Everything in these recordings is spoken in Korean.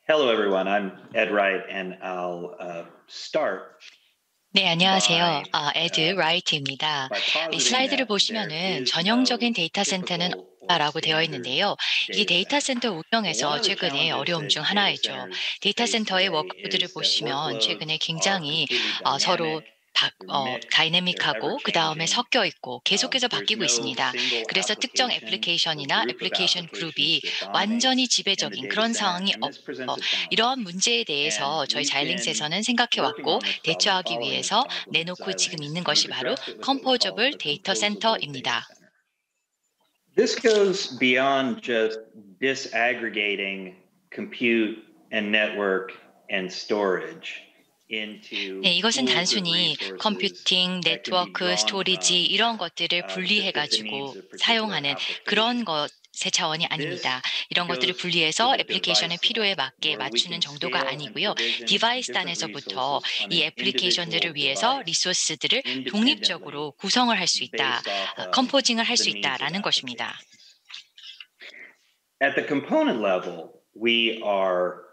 Hello, everyone. I'm Ed Wright, and I'll start 네, 안녕하세요. by 에드 라이트입니다. by 이 positing 슬라이드를 that there 보시면은 is 전형적인 no 데이터 센터는 typical or 없다라고 되어 standard 있는데요. 이게 data 데이터 center. 센터 Well, one 운영에서 of the 최근에 challenges 어려움 중 that data 하나이죠. centers 데이터 face 센터의 today 워크load를 is that 보시면 최근에 workloads are 굉장히 completely 서로 dynamic, they're mixed, they're 다이내믹하고 그 다음에 ever-changing. 섞여 있고 계속해서 There's 바뀌고 no 있습니다. single 그래서 특정 application or 애플리케이션이나 group of 애플리케이션 applications 그룹이 that 완전히 dominates in the 지배적인 data 그런 center, 상황이 and this 없어. presents a challenge. 이러한 문제에 And 대해서 저희 we've been 자일링스에서는 생각해 working 왔고 on this problem and 대처하기 following this 위해서 problem at 내놓고 지금 Xilinx, 있는 and 것이 we've 바로 addressed it with what we call 컴포저블 a 데이터 composable data 센터입니다. center. This goes beyond just disaggregating compute and network and storage into 네, 이것은 pools of 단순히 resources 컴퓨팅, that can be 네트워크, drawn 스토리지 from 이런 것들을 to fit the 분리해가지고 needs of particular 사용하는 그런 applications. 것의 차원이 아닙니다. This 이런 것들을 goes to 분리해서 the 애플리케이션의 device 필요에 level, 맞게 where we 맞추는 can 정도가 scale and 아니고요. provision 디바이스 different 단에서부터 resources on 이 an 애플리케이션들을 individual 위해서 device 리소스들을 independently 독립적으로 구성을 할 수 있다, based off of 컴포징을 할 수 the needs of 있다라는 것입니다. applications. At the component level, we are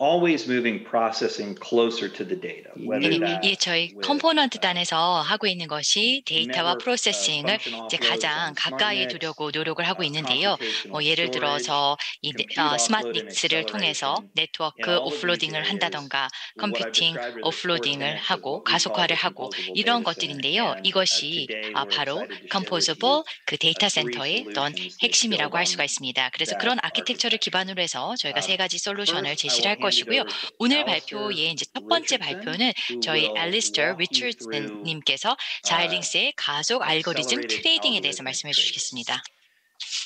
always moving processing closer to the data, whether 네, that's 저희 with 컴포넌트 단에서 하고 있는 것이 데이터와 network 프로세싱을 function 이제 offloads 가장 on 가까이에 SmartNICs, 두려고 노력을 하고 있는데요. computational 예를 storage, 들어서 compute 스마트 offload and 닉스를 통해서 acceleration. In 네트워크 all of these 오프로딩을 areas, 한다던가 what I've 컴퓨팅 described are the core 오프로딩을 tenets of 하고 what we call 가속화를 the 하고 composable 이런 data center. 것들인데요. And 이것이 today we're 바로 excited to share with you 컴포저블 그 데이터 three 센터의 어떤 solutions that 핵심이라고 build 할 수가 on 있습니다. 그래서 그런 that 아키텍처를 architecture. 기반으로 해서 저희가 세 가지 솔루션을 First, I 제시를 will 할 hand it 것이고요. over to 오늘 Alistair 발표의 이제 첫 번째 Richardson, 발표는 who 저희 will 알리스터 walk you 리처드슨 through 님께서 자일링스의 가속 알고리즘 accelerated 트레이딩에 대해서 algorithmic 말씀해 trading. 주시겠습니다.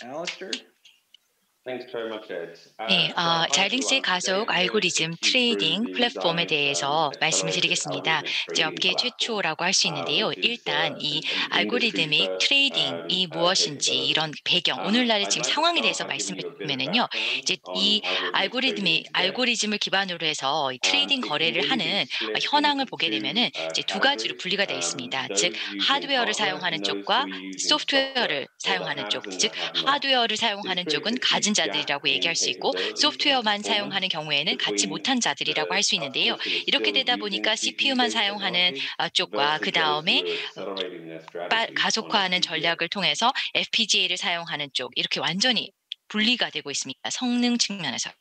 Alistair? Thanks very much, Ed. 네, Hi 자일링스의 everyone. Today 가속 I'm going to 알고리즘 talk you 트레이딩 through the 플랫폼에 Xilinx 대해서 말씀을 accelerated 드리겠습니다. algorithmic 이제 trading 업계 platform, 최초라고 할 수 있는데요. which is 일단 이 an industry 알고리즘믹 first 트레이딩이 무엇인지 capability. 이런 배경, 오늘날의 I'd 지금 like to 상황에 start 대해서 by giving 말씀을 you a bit of 드리면요. background 이제 이 on algorithmic trading today. 알고리즘을 기반으로 해서 이 트레이딩 It can 거래를 really be 하는 split 현황을 into 보게 two 되면은 이제 두 가지로 categories. 분리가 되어 있습니다. 즉 Those using 하드웨어를 hardware 사용하는 and those who 쪽과 are using 소프트웨어를 software, or the 사용하는 쪽, haves and 즉 the have-nots. 하드웨어를 사용하는 This creates 쪽은 a 가진 huge gap 자들이라고 in 얘기할 수 있고 capability and 소프트웨어만 performance 사용하는 경우에는 갖지 between 못한 자들이라고 할 the 수 있는데요. customers who are 이렇게 still 되다 using 보니까 CPU만 CPU-based 사용하는 technology 쪽과 그 versus those 다음에 who are accelerating their strategy on 가속화하는 FPGA. 전략을 통해서 FPGA를 사용하는 쪽 이렇게 완전히 분리가 되고 있습니다. 성능 측면에서요.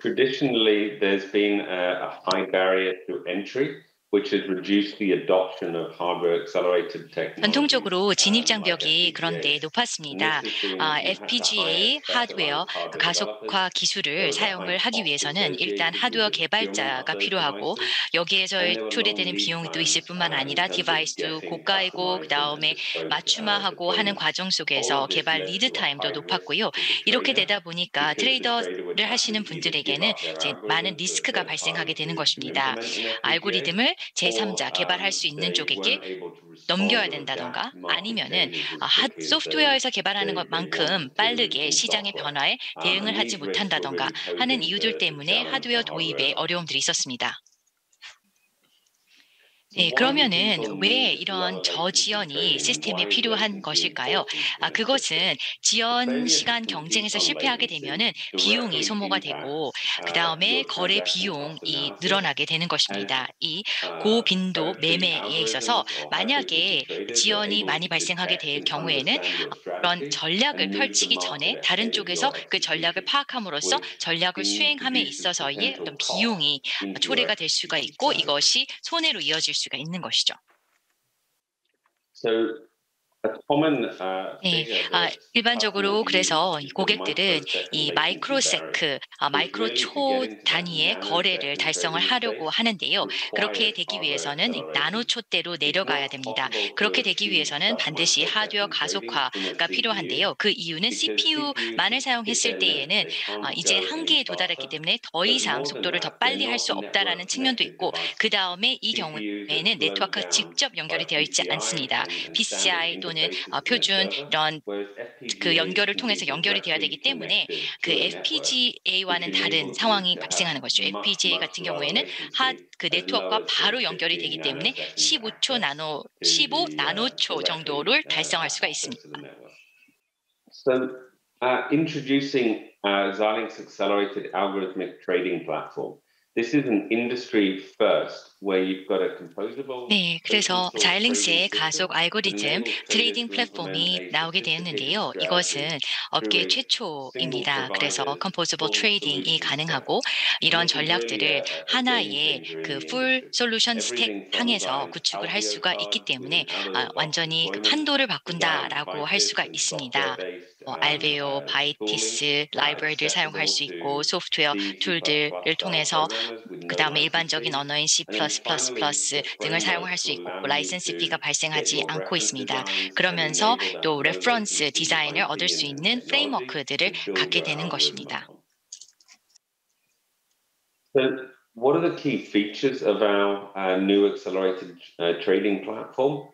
Traditionally, there's been a high barrier to entry, which has reduced the adoption of hardware-accelerated technologies. 전통적으로 진입 like 장벽이 그런데 FPGAs. 높았습니다. And this has been you had to hire FPGA 하드웨어 specialized hardware 가속화 developers. 기술을 There was a 사용을 high 하기 cost 위해서는 일단 associated 하드웨어 with the procurement of 개발자가 those 필요하고 devices, 여기에서 and there were long 초래되는 lead 비용도 있을 times 뿐만 in 아니라 terms of 디바이스도 getting 고가이고 그 customized and 다음에 bespoke 맞춤화하고 하는 deployments. 과정 All 속에서 of this 개발 led 리드 to a 타임도 high risk 높았고요. to the 이렇게 trader 되다 보니까 because the trader would 트레이더를 have 하시는 to either give 분들에게는 up their 이제 많은 algorithm to a 리스크가 third party 발생하게 되는 to 것입니다. implement an FPGA, 알고리즘을 or 제3자 개발할 수 있는 they 쪽에게 weren't able to respond 넘겨야 or 된다던가 adapt to market 아니면은 changes as quickly as 소프트웨어에서 개발하는 they 것만큼 wanted to 빠르게 in 시장의 software. 변화에 대응을 And 하지 these risks were 못한다던가 really 하는 posing 이유들 the 때문에 challenge 하드웨어 for hardware 도입에 adoption. 어려움들이 있었습니다. So 네, why do 그러면은 people 왜 need 이런 lower latency 저지연이 trading and 시스템에 why is 필요한 latency 것일까요? important in a 그것은 system? 지연 Failure to 시간 compete 경쟁에서 on 실패하게 latency 되면은 비용이 directly 소모가 되고 impacts 그 다음에 your 거래 transaction cost 비용이 analysis 늘어나게 되는 as 것입니다. 이 고빈도 territory 매매에 있어서 algorithms or high frequency 만약에 traders are 지연이 able 많이 to 발생하게 detect 될 and 경우에는 understand your 그런 strategy 전략을 and move the 펼치기 전에 market 다른 ahead of 쪽에서 your 그 전략을 execution, 파악함으로써 which 전략을 수행함에 introduces 있어서의 potential 어떤 cost 비용이 into your 초래가 될 수가 execution 있고 strategy. 이것이 손해로 이어질 수가 있는 것이죠. So a common 네, figure that 일반적으로 customers 그래서 use is the 고객들은 microsecond 이 latency barrier, 마이크로세크, which really to 마이크로초 get into that 단위의 거래를 nanosecond 달성을 trading 하려고 space 하는데요. 그렇게 requires 되기 hardware 위해서는 acceleration. 나노초대로 It's 내려가야 not 됩니다. possible to 그렇게 되기 achieve 위해서는 such 반드시 하드웨어 microsecond trading in a 가속화가 CPU 필요한데요. 그 이유는 because CPUs CPU만을 have hit 사용했을 their limit. 때에는 They can't 이제 go any 한계에 도달했기 faster. 때문에 더 But 이상 more than 속도를 더 that, they're 빨리 할 not 수 없다라는 network 측면도 connected 있고 그 devices. 다음에 이 CPUs are 경우에는 slowed 네트워크가 down 직접 연결이 by 되어 있지 PCI 않습니다. and standard PCI 또는 interfaces to their 표준 server, 이런 whereas 그 FPGAs 연결을 can 통해서 be 연결이 돼야 되기 directly 때문에 connected 그 to a network, which FPGA와는 다른 enables you 상황이 to 발생하는 have 것이죠. much, FPGA much 같은 lower 경우에는 latency 그 as low 네트워크와 as 바로 sort of 연결이 15 되기 때문에 nanoseconds 15나노초 directly 정도를 달성할 수가 access 있습니다. to the network. So introducing Xilinx Accelerated Algorithmic Trading Platform. This is an industry first where you've got a composable. 네, 그래서 자일링스의 가속 알고리즘 트레이딩 플랫폼이 플랫폼이 나오게 되었는데요. 이것은 업계 최초입니다. 그래서 composable trading이 가능하고 이런 전략들을 하나의 그 풀 솔루션 스택 향해서 구축을 할 수가 있기 때문에 완전히 그 판도를 바꾼다라고 할 수가 있습니다. 알베오, 바이티스, 라이브러리를 사용할 수 있고 소프트웨어 툴들을 통해서 그 다음에 일반적인 언어인 C++ 등을 사용할 수 있고 라이센스 피가 발생하지 않고 있습니다. 그러면서 또 레퍼런스 디자인을 얻을 수 있는 프레임워크들을 갖게 되는 것입니다. So what are the key features of our new accelerated trading platform?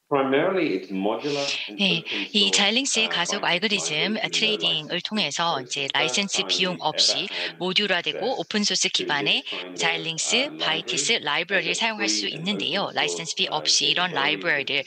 Primarily, it's modular. 네, 이 자일링스의 가속 알고리즘 트레이딩을 통해서 이제 라이센스 비용 없이 모듈화되고 오픈소스 기반의 자일링스, 바이티스 라이브러리를 사용할 수 있는데요. 라이센스 비 없이 이런 라이브러리를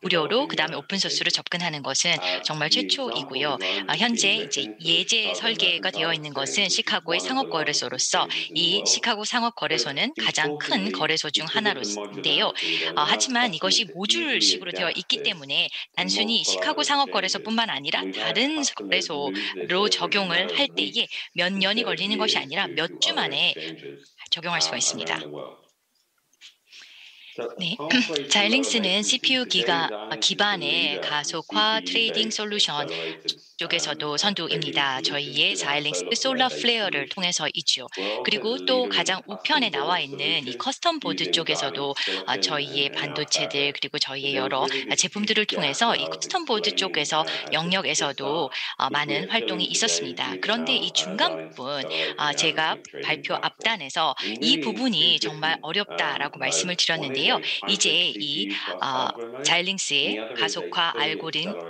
무료로 그다음에 오픈소스로 접근하는 것은 정말 최초이고요. 현재 이제 예제 설계가 되어 있는 것은 시카고의 상업거래소로서 이 시카고 상업거래소는 가장 큰 거래소 중 하나로인데요. 하지만 이것이 모듈식으로 되어 있기 때문에 단순히 시카고 상업거래소뿐만 아니라 다른 거래소로 적용을 할 때에 몇 년이 걸리는 것이 아니라 몇 주 만에 적용할 수가 있습니다. 네, 자일링스는 CPU 기반의 가속화 트레이딩 솔루션 쪽에서도 선두입니다. 저희의 자일링스 솔라 플레어를 통해서이죠. 그리고 또 가장 우편에 나와 있는 이 커스텀 보드 쪽에서도 저희의 반도체들 그리고 저희의 여러 제품들을 통해서 이 커스텀 보드 쪽에서 영역에서도 많은 활동이 있었습니다. 그런데 이 중간 부분 제가 발표 앞단에서 이 부분이 정말 어렵다라고 말씀을 드렸는데요. 이제 이 자일링스의 가속화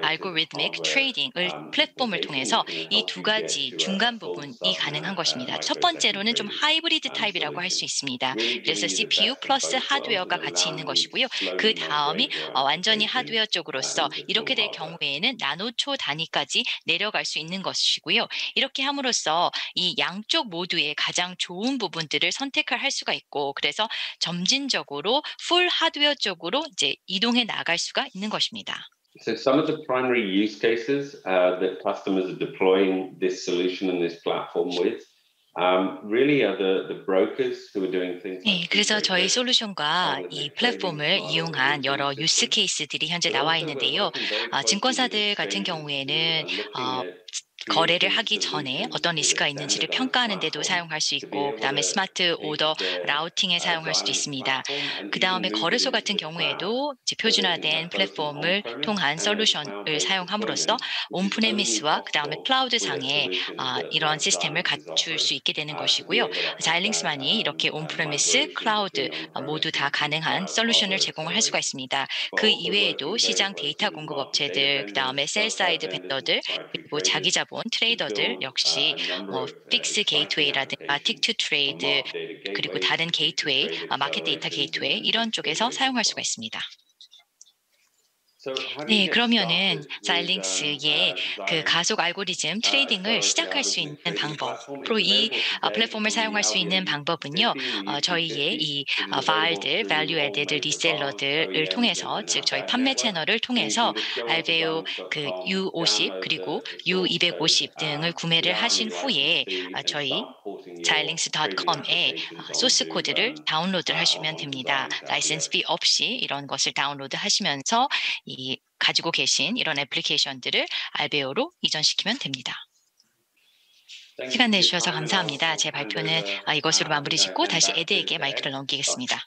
알고리థ믹 트레이딩을 플랫폼을 통해서 이 두 가지 중간 부분이 가능한 것입니다. 첫 번째로는 좀 하이브리드 타입이라고 할 수 있습니다. 그래서 CPU 플러스 하드웨어가 같이 있는 것이고요. 그 다음이 완전히 하드웨어 쪽으로서 이렇게 될 경우에는 나노초 단위까지 내려갈 수 있는 것이고요. 이렇게 함으로써 이 양쪽 모두의 가장 좋은 부분들을 선택을 할 수가 있고 그래서 점진적으로 풀 하드웨어 쪽으로 이제 이동해 나갈 수가 있는 것입니다. So some of the primary use cases that customers are deploying this solution and this platform with really are the brokers who are doing things. 네, 그래서 저희 솔루션과 이 플랫폼을 이용한 여러 유스 케이스들이 현재 나와 있는데요. 증권사들 같은 경우에는 거래를 하기 전에 어떤 리스크가 있는지를 평가하는 데도 사용할 수 있고 그다음에 스마트 오더 라우팅에 사용할 수도 있습니다. 그다음에 거래소 같은 경우에도 이제 표준화된 플랫폼을 통한 솔루션을 사용함으로써 온프레미스와 그다음에 클라우드 상에 이런 시스템을 갖출 수 있게 되는 것이고요. 자일링스만이 이렇게 온프레미스, 클라우드 모두 다 가능한 솔루션을 제공을 할 수가 있습니다. 그 이외에도 시장 데이터 공급 업체들, 그다음에 셀사이드 벤더들 그리고 자기 자본 트레이더들 역시 픽스 게이트웨이라든가 틱투 트레이드 그리고 다른 게이트웨이, 마켓 데이터 게이트웨이 이런 쪽에서 사용할 수가 있습니다. 네, 그러면은 자일링스의 그 가속 알고리즘 트레이딩을 시작할 수 있는 방법으로 이 플랫폼을 사용할 수 있는 방법은요. 저희의 이 VAR들, Value Added Reseller들을 통해서 즉 저희 판매 채널을 통해서 알베오 그 U50 그리고 U250 등을 구매를 하신 후에 저희 자일링스.com에 소스 코드를 다운로드를 하시면 됩니다. 라이센스 비 없이 이런 것을 다운로드 하시면서 이 가지고 계신 이런 애플리케이션들을 알베오로 이전시키면 됩니다. 시간 내주셔서 감사합니다. 제 발표는 이것으로 마무리 짓고 다시 에드에게 마이크를 넘기겠습니다.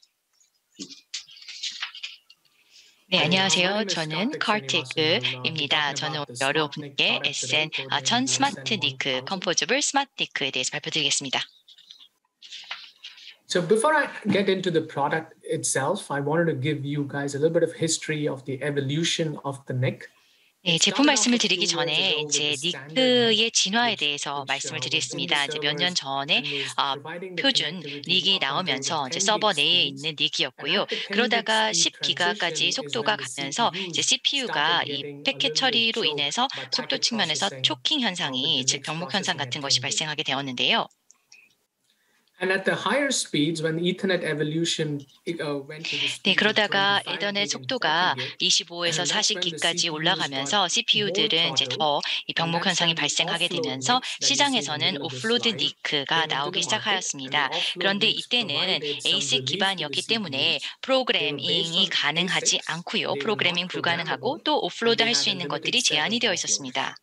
네, 안녕하세요. 저는 카르티크입니다. 저는 여러분께 SN 1000 스마트 니크 컴포저블 스마트 니크에 대해서 발표드리겠습니다. So before I get into the product itself, I wanted to give you guys a little bit of history of the evolution of the NIC. 네, 제품 말씀을 드리기 전에 이제 니크의 진화에 대해서 말씀을 드리겠습니다. 이제 몇 년 전에 표준 닉이 나오면서 이제 서버 내에 있는 닉이었고요. 그러다가 10기가까지 속도가 가면서 이제 CPU가 이 패킷 처리로 인해서 속도 측면에서 초킹 현상이 즉 병목 현상 같은 것이 발생하게 되었는데요. And at the higher speeds, when Ethernet evolution went to the 네, speeds of 그러다가 25 에더넷 gig and 40 속도가 gig, 25에서 and that's when the 40기까지 CPUs 올라가면서 got more CPU들은 이제 throttle, 더 이 and 병목 that's 현상이 when the 발생하게 offload 되면서 NICs that you see in the 시장에서는 middle of the 오프로드 slide 니크가 came into 나오기 the market, and the 시작하였습니다. offload 그런데 NICs 이때는 provided some ASIC relief to the 기반이었기 때문에 CPUs. They were based 프로그래밍이 on 가능하지 ASICs. 않고요. They were 프로그래밍 not 불가능하고 programmable, 또 and 오프로드 they 할 수 had a 있는 limited 것들이 set 제한이 of 되어 offloads. 있었습니다.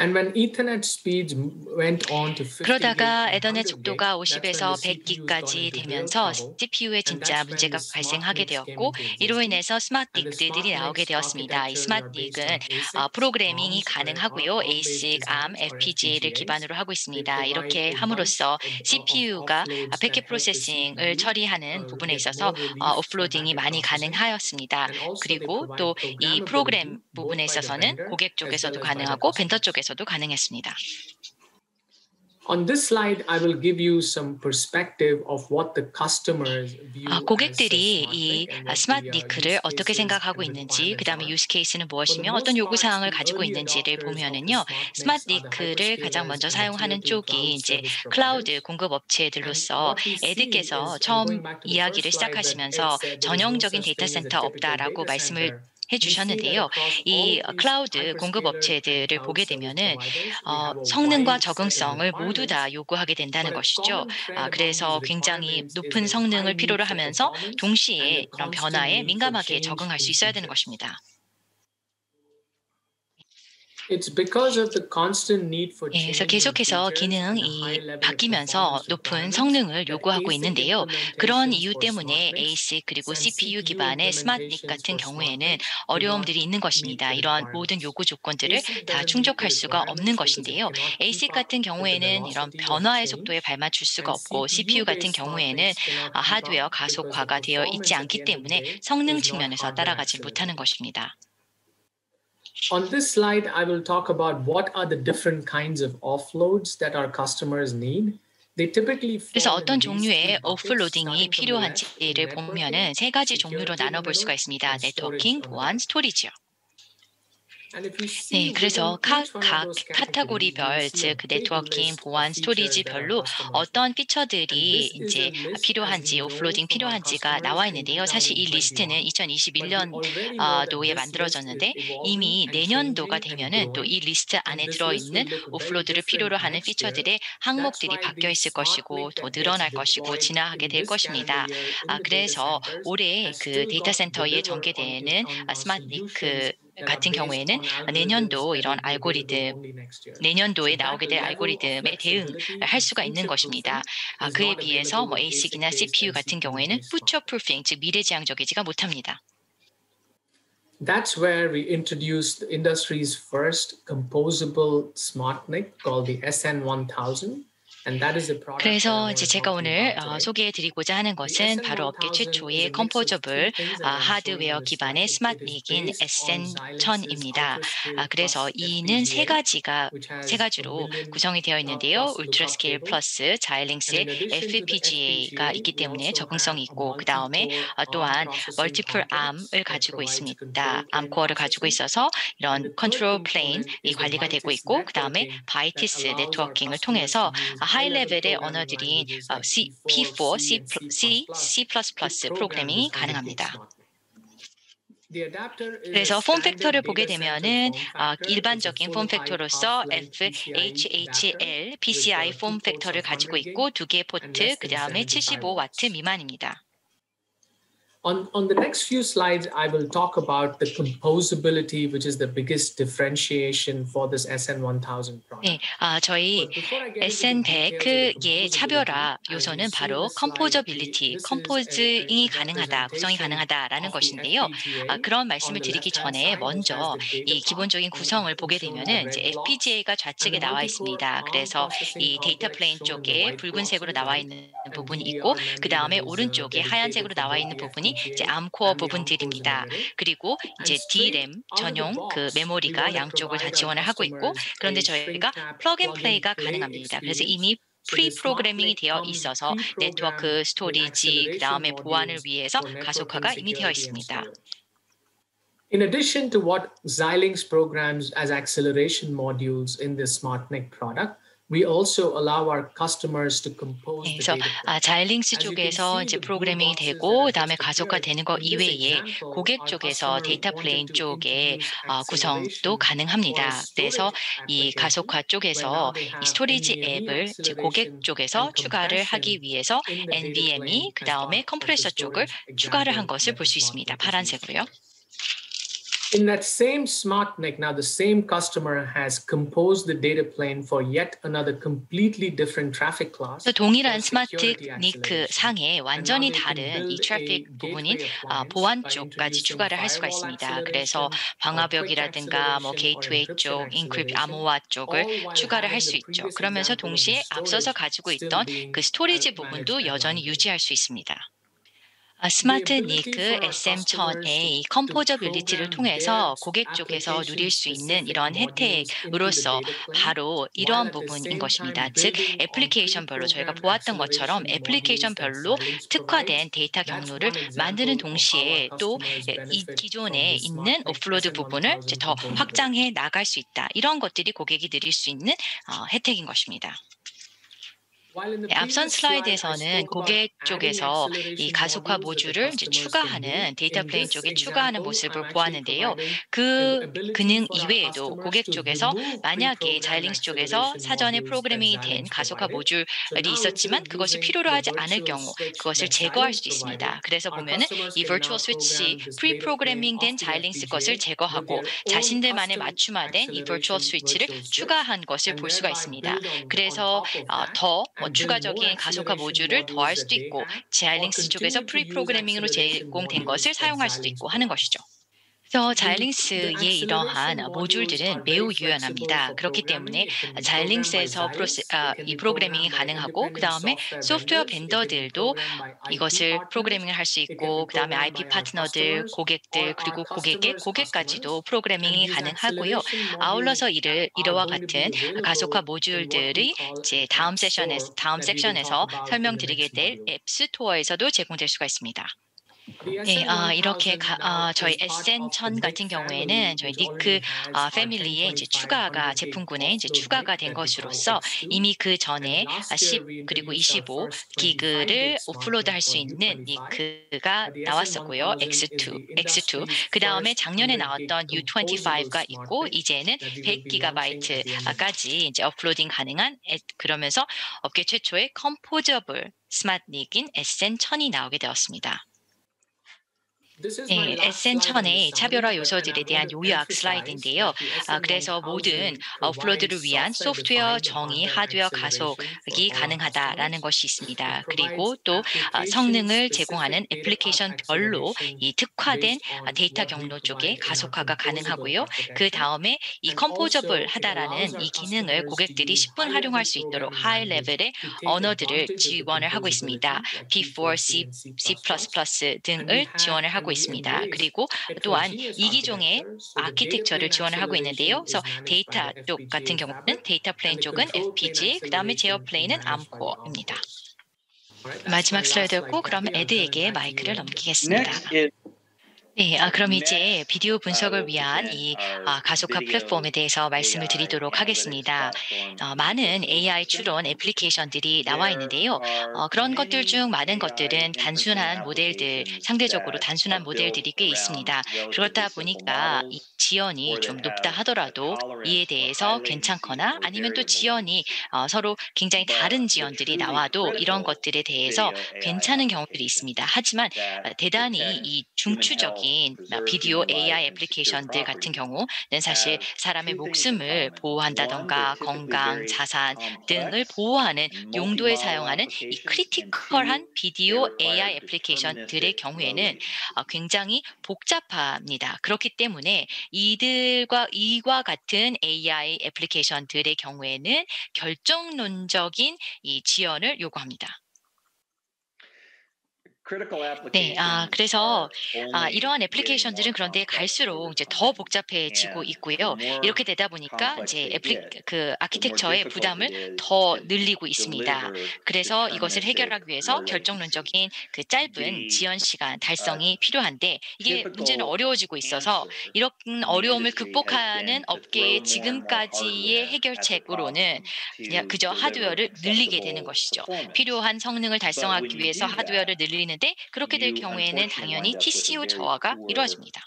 And when Ethernet speeds went on to 50 gig 그러다가 and 에더넷 100 gig, 속도가 that's when the 50에서 CPUs got 100기까지 into real 되면서 trouble, CPU에 and 진짜 that's when the 문제가 smart 발생하게 NICs came 되었고 into 이로 existence. 인해서 스마트 And the 닉들이 smart 나오게 NICs 되었습니다. 이 architectures 스마트 are based 닉은 on ASICs, 프로그래밍이 ARMs, 가능하고요. ARM-based ASIC, ARM, designs or FPGA를 FPGAs. 기반으로 하고 They 있습니다. provide 이렇게 a bunch 함으로써 of CPU가 offloads 패킷 that help the 프로세싱을 CPU 처리하는 부분에 get 있어서 more relief from 오프로딩이 packet 많이 processing. 가능하였습니다. And also they 그리고 provide 또 이 프로그램 programmability 부분에 both by the 있어서는 vendor 고객 as well 쪽에서도 as by the 가능하고 벤더 customers. 쪽에서도 가능했습니다. On this slide, I will give you some perspective of what the customers view as a 고객들이 smart 이 NIC and what 스마트 the 니크를 use 어떻게 cases 생각하고 and 있는지, 그 requirements 다음에 are. 유스 케이스는 For the 무엇이며 어떤 most 요구 parts, 사항을 the 가지고 early 있는지를 adopters of the 보면은요, smart 스마트 NICs are the 니크를 가장 hyperscalers 먼저 and the tier 사용하는 2 쪽이 cloud 이제 service 클라우드 providers. 공급 And 업체들로서 what we see 에드께서 is, I'm 처음 going back to the first 이야기를 slide that Ed 시작하시면서 said there is no 전형적인 such 데이터 thing as a 센터 typical 없다라고 data 말씀을 center. We see that 해주셨는데요. across all 이 of these 클라우드 공급 hyperscaler and 업체들을 cloud 보게 service 되면은 providers, we have a 성능과 wide set of 적응성을 모두 requirements. 다 요구하게 된다는 But a 것이죠. common thread among 그래서 these 굉장히 requirements is 높은 the high 성능을 need 필요로 for 하면서 performance and the 동시에 이런 constant 변화에 need for 민감하게 change 적응할 수 in 있어야 되는 features. 것입니다. It's because of the constant need for 그래서 change in 계속해서 features and a high 기능이 level of 바뀌면서 performance 높은 requirements 성능을 that 요구하고 ASIC 있는데요. 그런 implementations 이유 for smart 때문에 NICs ASIC 그리고 and CPU CPU 기반의 스마트 닉 implementations 같은 for smart 경우에는 NICs do 어려움들이 not 있는 meet 것입니다. the 이러한 모든 requirements. 요구 조건들을 ASIC 다 doesn't meet 충족할 the 수가 없는 requirements because it 것인데요. cannot ASIC keep up 같은 with the 경우에는 이런 velocity of 변화의 속도에 change, 발맞출 수가 and 없고 CPU 같은 CPU-based smart 경우에는 NICs cannot keep 하드웨어 up because the 가속화가 되어 있지 performance at 않기 the end of the 때문에 day 성능 is not 측면에서 hardware 따라가지 못하는 accelerated. 것입니다. On this slide, I will talk about what are the different kinds of offloads that our customers need. They typically 그래서 fall 어떤 in these three 종류의 buckets, 오프로딩이 starting from the left in 필요한지를 보면은 networking, 세 가지 종류로 security in the 나눠볼 수가 middle, 있습니다. and storage 네트워킹, on the 보안, right. 스토리지요. And if you 네, see 그래서 within each one of 각 those 카테고리별, categories, you will see a 즉 big 네트워킹, list of 보안, features that our 스토리지별로 customers need. 어떤 And 피처들이 this is 이제 a list as 필요한지, we know 오프로딩 from our 필요한지가 customers 나와 in 있는데요. 사실 이 리스트는 2021, but we already know that 2021년도에 this list is 만들어졌는데 evolving 이미 and 내년도가 changing and 되면은 또 이 growing. 리스트 안에 And this list 들어있는 will look very 오프로드를 different 필요로 하는 next year. 피처들의 That's 항목들이 why 바뀌어 the 있을 smart 것이고 NIC 더 that gets 늘어날 것이고 deployed 진화하게 in 될 this 것입니다. calendar year in the data 그래서 centers 올해 has 그 still 데이터 got to 센터에 deliver 전개되는 on 스마트 solutions 니크 that are 같은 based 경우에는 on algorithms 내년도 that 이런 will be available 알고리즘 only next year. 내년도에 So that 나오게 될 level of 알고리즘에 대응을 flexibility 할 and 수가 있는 future 것입니다. proofing is 그에 not 비해서 available with ASIC이나 ASIC-based CPU and 같은 경우에는 CPU-based future smart. proofing, 즉 미래지향적이지가 못합니다. That's where we introduced the industry's first composable smart NIC called the SN1000. And that is the product that I 그래서 want 이제 to 제가 talk to you 오늘 about today. 소개해드리고자 하는 The 것은 바로 업계 SN1000 is 최초의 a mix of two 컴포저블 things as I'm showing 하드웨어 on the 기반의 slide. 스마트 It is 닉인 based on Xilinx's SN1000입니다. UltraScale 그래서 Plus 이는 세 FPGA, which 세 has a 가지로 million 구성이 되어 있는데요. plus 울트라 lookup 스케일 tables. 플러스 And 자이링스의 in addition to the FPGA가 FPGA, 있기 we 때문에 also have 적응성이 a 있고 그 다음에 multi-core 또한 ARM processing 멀티플 complex 암을 that 가지고 provides 있습니다. control 암 plane 코어를 가지고 processing. 있어서 And 이런 the third 컨트롤 플레인이 component is the 관리가 되고 BITIS 있고 그 다음에 networking that 바이티스 allows our 네트워킹을 customers to 통해서 use 하이 high-level 레벨의 programming 언어들인 languages like P4, C, and C++ C++ to program 프로그래밍이 this 100 gig 가능합니다. smart NIC. The adapter is a 그래서 폼 standard 팩터를 보게 data center 되면은 form factor. It's a 일반적인 폼 full height 팩터로서 half-length PCIe adapter FHHL with PCI 2 폼 ports 팩터를 of 가지고 100 있고 gig 두 개의 and 포트, less 그 than 다음에 75 75와트 watts. 미만입니다. On the next few slides, I will talk about the composability, which is the biggest differentiation for this SN1000 product. 네, 저희 But before I get into the details of the SN100의 composability, 차별화 as you 요소는 see 바로 this slide, 컴포저빌리티, this is 컴포징이 a 가능하다, 구성이 representation 가능하다라는 of the 것인데요. FPGA. 그런 On 말씀을 the 드리기 left-hand 전에 side, which has 먼저 the data 이 path 기본적인 구성을 보게 shown in 되면은 red 이제 blocks, FPGA가 and 좌측에 the 나와 multi-core 있습니다. ARM 그래서 이 processing 데이터 complex 플레인 shown in the 쪽에 white blocks 붉은색으로 on the 나와 right, 있는 and 부분이 DDR 있고 그 memory 다음에 is 오른쪽에 dedicated 하얀색으로 for 나와 both 있는 the 부분이 부분이 이제 암코어 부분들입니다. 그리고 이제 D램 전용 그 메모리가 양쪽을 다 지원을 하고 있고, 그런데 저희가 플러그 앤 플레이가 가능합니다. 그래서 이미 프리 프로그래밍이 되어 있어서 네트워크 스토리지 그다음에 보안을 위해서 가속화가 이미 되어 있습니다. In addition to what Xilinx programs as acceleration modules in the SmartNIC product, we also allow our customers to compose the 그래서 data plan. 자일링스 쪽에서 이제 프로그래밍이 되고 그다음에 가속화되는 거 이외에 고객 쪽에서 데이터 플레인 쪽에 구성도 가능합니다. 그래서 이 가속화 쪽에서 이 스토리지 앱을 이제 고객 쪽에서 추가를 하기 위해서 NVMe 그다음에 컴프레서 쪽을 추가를 한 것을 볼 수 있습니다. 파란색으로요. In that same SmartNIC, now the same customer has composed the data plane for yet another completely different traffic class. 동일한 스마트 니크 상에 완전히 다른 이 트래픽 부분인 보안 쪽까지 추가를 할 수가 있습니다. 그래서 방화벽이라든가 뭐 게이트웨이 쪽, 인크립트 암호화 쪽을 추가를 할 수 있죠. 그러면서 동시에 앞서서 가지고 있던 그 스토리지 부분도 여전히 유지할 수 있습니다. 스마트 니크 SM1000의 컴포저빌리티를 통해서 고객 쪽에서 누릴 수 있는 이런 혜택으로서 바로 이러한 부분인 것입니다. 즉 애플리케이션별로 저희가 보았던 것처럼 애플리케이션별로 특화된 데이터 경로를 만드는 동시에 또 이 기존에 있는 오프로드 부분을 이제 더 확장해 나갈 수 있다. 이런 것들이 고객이 누릴 수 있는 혜택인 것입니다. 앞선 슬라이드에서는 고객 쪽에서 이 가속화 모듈을 이제 추가하는 데이터 플레인 쪽에 추가하는 모습을 보았는데요. 그 기능 이외에도 고객 쪽에서 만약에 자일링스 쪽에서 사전에 프로그래밍이 된 가속화 모듈이 있었지만 그것이 필요로 하지 않을 경우 그것을 제거할 수도 있습니다. 그래서 보면은 이 버추얼 스위치 프리 프로그래밍 된 자일링스 것을 제거하고 자신들만의 맞춤화된 이 버추얼 스위치를 추가한 것을 볼 수가 있습니다. 그래서 더 추가적인 가속화 모듈을 더할 수도 있고 자일링스 쪽에서 프리 프로그래밍으로 제공된 것을 사용할 수도 있고 하는 것이죠. 그래서 자일링스의 이러한 모듈들은 매우 유연합니다. 그렇기 때문에 자일링스에서 이 프로그래밍이 가능하고 그 다음에 소프트웨어 벤더들도 이것을 프로그래밍을 할 수 있고 그 다음에 IP 파트너들, 고객들 그리고 고객의 고객까지도 프로그래밍이 가능하고요. 아울러서 이러와 같은 가속화 모듈들이 이제 다음 섹션에서 설명드리게 될 앱 스토어에서도 제공될 수가 있습니다. 네, 이렇게 저희 SN1000 같은 경우에는 저희 니크 패밀리에 이제 추가가 제품군에 이제 추가가 된 것으로서 이미 그 전에 10 그리고 25 기그를 오프로드할 수 있는 니크가 나왔었고요. X2 그 다음에 작년에 나왔던 U25가 있고 이제는 100기가바이트까지 이제 업로딩 가능한 그러면서 업계 최초의 컴포저블 스마트 닉인 SN1000이 나오게 되었습니다. 네, SN1000의 차별화 요소들에 대한 요약 슬라이드인데요. 그래서 모든 업로드를 위한 소프트웨어 정의, 하드웨어 가속이 가능하다라는 것이 있습니다. 그리고 또 성능을 제공하는 애플리케이션별로 이 특화된 데이터 경로 쪽에 가속화가 가능하고요. 그 다음에 이 컴포저블 하다라는 이 기능을 고객들이 10분 활용할 수 있도록 하이 레벨의 언어들을 지원을 하고 있습니다. P4, C++ 등을 지원을 하고 있습니다. 그리고 또한 이기종의 아키텍처를 지원을 하고 있는데요. 그래서 데이터 쪽 같은 경우는 데이터 플레인 쪽은 FPGA, 그 다음에 제어 플레인은 암코어입니다. 마지막 슬라이드였고 그럼 에드에게 마이크를 넘기겠습니다. 네, 그럼 이제 비디오 분석을 위한 이 가속화 플랫폼에 대해서 말씀을 드리도록 하겠습니다. 많은 AI 추론 애플리케이션들이 나와 있는데요. 그런 것들 중 많은 것들은 상대적으로 단순한 모델들이 꽤 있습니다. 그렇다 보니까 이 지연이 좀 높다 하더라도 이에 대해서 괜찮거나 아니면 또 지연이 서로 굉장히 다른 지연들이 나와도 이런 것들에 대해서 괜찮은 경우들이 있습니다. 하지만 대단히 이 중추적인 비디오 AI 애플리케이션들 같은 경우는 사실 사람의 목숨을 보호한다던가 건강, 자산 등을 보호하는 용도에 사용하는 이 크리티컬한 비디오 AI 애플리케이션들의 경우에는 굉장히 복잡합니다. 그렇기 때문에 이와 같은 AI 애플리케이션들의 경우에는 결정론적인 이 지연을 요구합니다. 네, 그래서 이러한 애플리케이션들은 그런데 갈수록 이제 더 복잡해지고 있고요. 이렇게 되다 보니까 이제 그 아키텍처의 부담을 더 늘리고 있습니다. 그래서 이것을 해결하기 위해서 결정론적인 그 짧은 지연 시간 달성이 필요한데 이게 문제는 어려워지고 있어서 이런 어려움을 극복하는 업계의 지금까지의 해결책으로는 그냥 그저 하드웨어를 늘리게 되는 것이죠. 필요한 성능을 달성하기 위해서 하드웨어를 늘리는데 그렇게 될 경우에는 당연히 TCO 저하가 이루어집니다.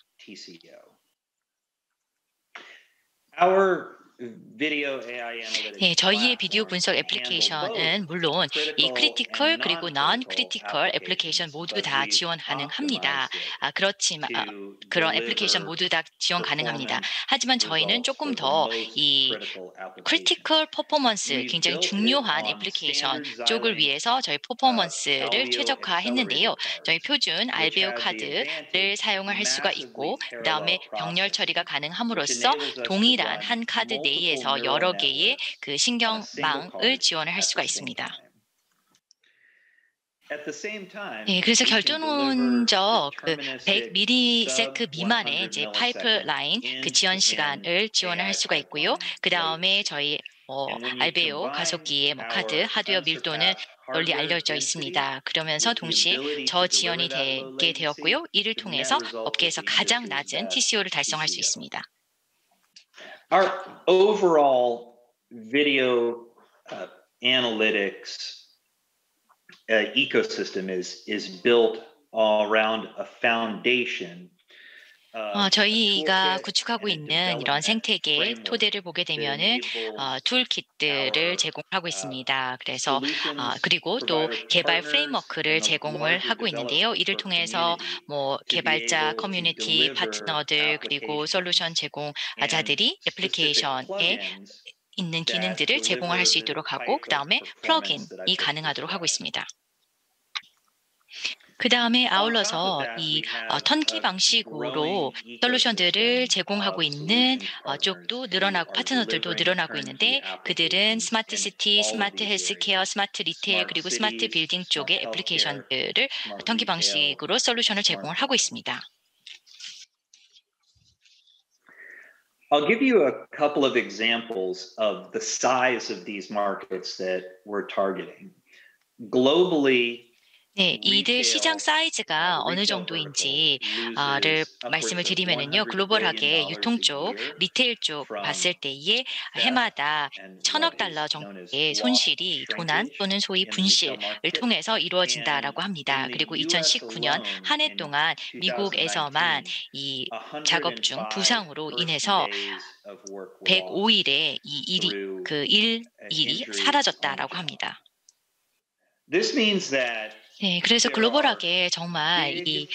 네, 저희의 비디오 분석 애플리케이션은 물론 이 크리티컬 그리고 non 크리티컬 애플리케이션 모두 다 지원 가능합니다. 그렇지만 그런 애플리케이션 모두 다 지원 가능합니다. 하지만 저희는 조금 더 이 크리티컬 퍼포먼스 굉장히 중요한 애플리케이션 쪽을 위해서 저희 퍼포먼스를 최적화했는데요. 저희 표준 알베오 카드를 사용을 할 수가 있고 그다음에 병렬 처리가 가능함으로써 동일한 한 카드 내에서 여러 개의 그 신경망을 지원을 할 수가 있습니다. 네, 그래서 결정론적 그 100mS 미만의 이제 파이프라인 그 지연 시간을 지원을 할 수가 있고요. 그 다음에 저희 알베오 가속기의 카드 하드웨어 밀도는 널리 알려져 있습니다. 그러면서 동시에 저지연이 되게 되었고요. 이를 통해서 업계에서 가장 낮은 TCO를 달성할 수 있습니다. Our overall video analytics ecosystem is built around a foundation. 저희가 구축하고 있는 이런 생태계 토대를 보게 되면은 툴킷들을 제공하고 있습니다. 그래서 그리고 또 개발 프레임워크를 제공을 하고 있는데요. 이를 통해서 뭐 개발자 커뮤니티 파트너들 그리고 솔루션 제공자들이 애플리케이션에 있는 기능들을 제공을 할 수 있도록 하고 그 다음에 플러그인이 가능하도록 하고 있습니다. 그 다음에 아울러서 이 턴키 방식으로 솔루션들을 제공하고 있는 쪽도 늘어나고 파트너들도 늘어나고 있는데 그들은 스마트 시티, 스마트 헬스케어, 스마트 리테일 그리고 스마트 빌딩 쪽의 애플리케이션들을 턴키 방식으로 솔루션을 제공을 하고 있습니다. I'll give you a couple of examples of the size of these markets that we're targeting. Globally, 네, 이들 시장 사이즈가 어느 정도인지를 말씀을 드리면은요, 글로벌하게 유통 쪽, 리테일 쪽 봤을 때에 해마다 $1,000억 정도의 손실이 도난 또는 소위 분실을 통해서 이루어진다라고 합니다. 그리고 2019년 한 해 동안 미국에서만 이 작업 중 부상으로 인해서 105일의 일이 사라졌다라고 합니다. This means that 네, 그래서 글로벌하게 정말 이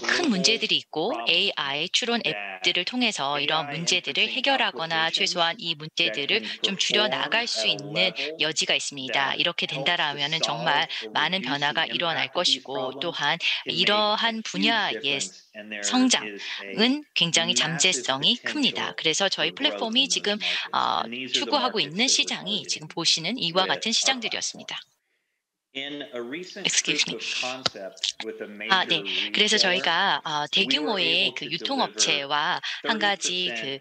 큰 문제들이 있고 AI 추론 앱들을 통해서 이런 문제들을 해결하거나 최소한 이 문제들을 좀 줄여 나갈 수 있는 여지가 있습니다. 이렇게 된다라면은 정말 많은 변화가 일어날 것이고 또한 이러한 분야의 성장은 굉장히 잠재성이 큽니다. 그래서 저희 플랫폼이 지금 추구하고 있는 시장이 지금 보시는 이와 같은 시장들이었습니다. Excuse me. 네. 그래서 저희가 대규모의 그 유통업체와 한 가지 그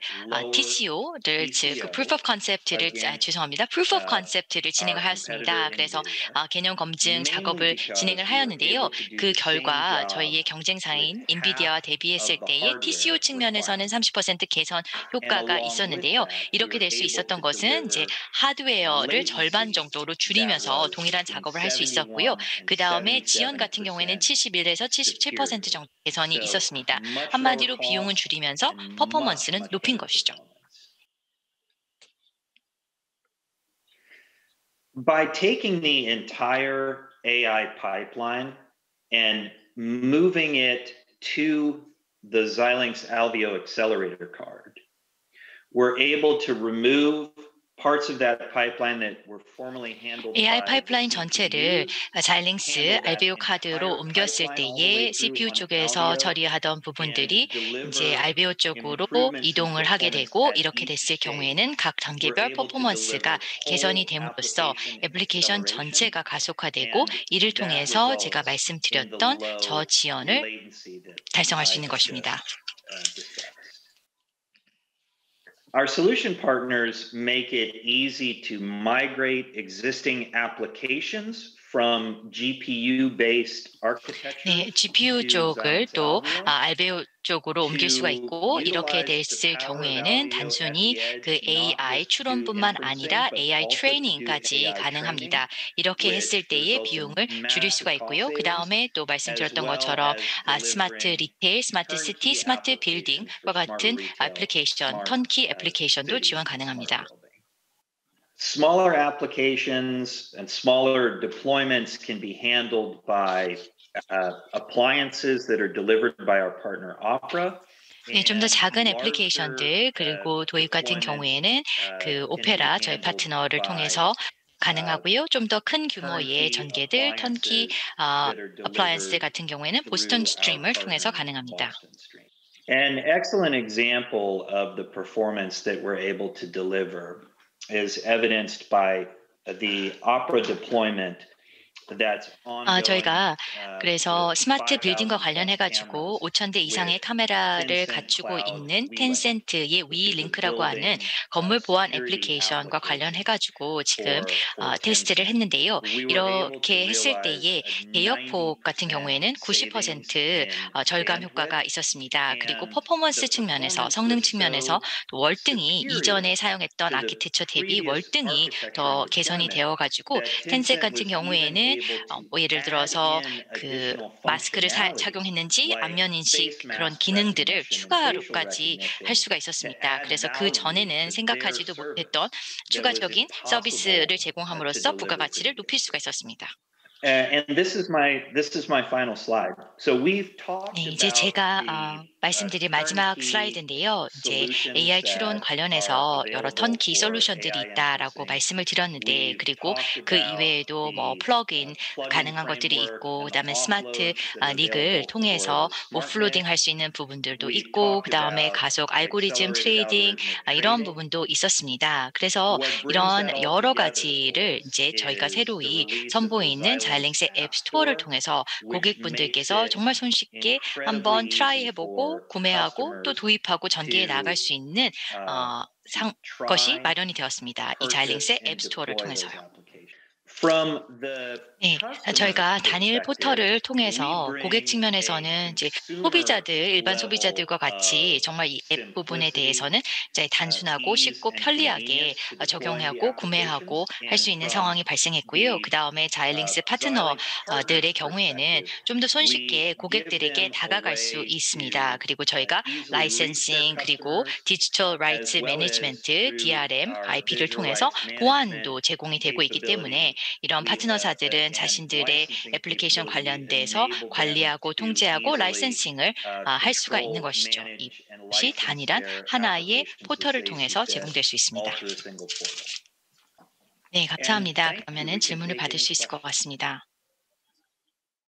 TCO를 즉 그 Proof of Concept를 죄송합니다. Proof of Concept를 진행을 하였습니다. 그래서 개념 검증 작업을 진행을 하였는데요. 그 결과 저희의 경쟁사인 인비디아와 대비했을 때의 TCO 측면에서는 30% 개선 효과가 있었는데요. 이렇게 될 수 있었던 것은 이제 하드웨어를 절반 정도로 줄이면서 동일한 작업을 할 수 있었고요. 그 다음에 지연 같은 경우에는 71에서 77% 정도 개선이 있었습니다. 한마디로 비용은 줄이면서 퍼포먼스는 높인 것이죠. By taking the entire AI pipeline and moving it to the Xilinx Alveo accelerator card, we're able to remove parts of that pipeline that were formerly handled AI by 파이프라인 전체를 자일링스 알베오 카드로 옮겼을 때에 CPU 쪽에서 처리하던 부분들이 이제 알베오 쪽으로 이동을 하게 되고 이렇게 됐을 경우에는 각 단계별 퍼포먼스가 개선이 됨으로써 애플리케이션 전체가 가속화되고 이를 통해서 제가 말씀드렸던 저지연을 달성할 수 있는 것입니다. Our solution partners make it easy to migrate existing applications from GPU-based architecture. 네, GPU 쪽을 또 알베오 쪽으로 옮길 수가 있고 이렇게 됐을 경우에는 단순히 그 AI 추론뿐만 아니라 AI 트레이닝까지 가능합니다. 이렇게 했을 때의 비용을 줄일 수가 있고요. 그 다음에 또 말씀드렸던 것처럼 스마트 리테일, 스마트 시티, 스마트 빌딩과 같은 애플리케이션, 턴키 애플리케이션도 지원 가능합니다. Smaller applications and smaller deployments can be handled by appliances that are delivered by our partner Opera. 네, 좀 더 작은 애플리케이션들 그리고 도입 같은 경우에는 그 오페라 저희 파트너를 통해서 가능하고요. 좀 더 큰 규모의 전개들, 턴키 어플라이언스 같은 경우에는 보스턴 스트림을 통해서 가능합니다. An excellent example of the performance that we're able to deliver is evidenced by the Opera deployment. 저희가 그래서 스마트 빌딩과 관련해가지고 5,000대 이상의 카메라를 갖추고 있는 텐센트의 위링크라고 하는 건물 보안 애플리케이션과 관련해가지고 지금 테스트를 했는데요. 이렇게 했을 때에 대역폭 같은 경우에는 90% 절감 효과가 있었습니다. 그리고 퍼포먼스 측면에서 성능 측면에서 월등히 이전에 사용했던 아키텍처 대비 월등히 더 개선이 되어가지고 텐센트 같은 경우에는 예를 들어서 그 마스크를 착용했는지 안면 인식 그런 기능들을 추가로까지 할 수가 있었습니다. 그래서 그 전에는 생각하지도 못했던 추가적인 서비스를 제공함으로써 부가가치를 높일 수가 있었습니다. And this is my final slide. So we've talked 네, 이제 제가 말씀드릴 마지막 슬라이드인데요. 이제 AI 추론 관련해서 여러 턴키 솔루션들이 있다라고 말씀을 드렸는데 그리고 그 이외에도 뭐 플러그인 가능한 것들이 있고 그다음에 스마트 닉을 통해서 오프로딩 할 수 있는 부분들도 있고 그다음에 가속 알고리즘 트레이딩 이런 부분도 있었습니다. 그래서 이런 여러 가지를 이제 저희가 새로이 선보이는 있는 자일링스 앱 스토어를 통해서 고객분들께서 정말 손쉽게 한번 트라이 해보고 구매하고 또 도입하고 전개해 나갈 수 있는 것이 마련이 되었습니다. 이 자일링스 앱 스토어를 통해서요. 네, 저희가 단일 포털을 통해서 고객 측면에서는 이제 소비자들, 일반 소비자들과 같이 정말 이 앱 부분에 대해서는 이제 단순하고 쉽고 편리하게 적용하고 구매하고 할 수 있는 상황이 발생했고요. 그 다음에 자일링스 파트너들의 경우에는 좀 더 손쉽게 고객들에게 다가갈 수 있습니다. 그리고 저희가 라이센싱 그리고 디지털 라이츠 매니지먼트 DRM, IP를 통해서 보안도 제공이 되고 있기 때문에 이런 파트너사들은 자신들의 애플리케이션 관련돼서 관리하고 통제하고 라이센싱을 할 수가 있는 것이죠. 이것이 단일한 하나의 포털을 통해서 제공될 수 있습니다. 네, 감사합니다. 그러면은 질문을 받을 수 있을 것 같습니다.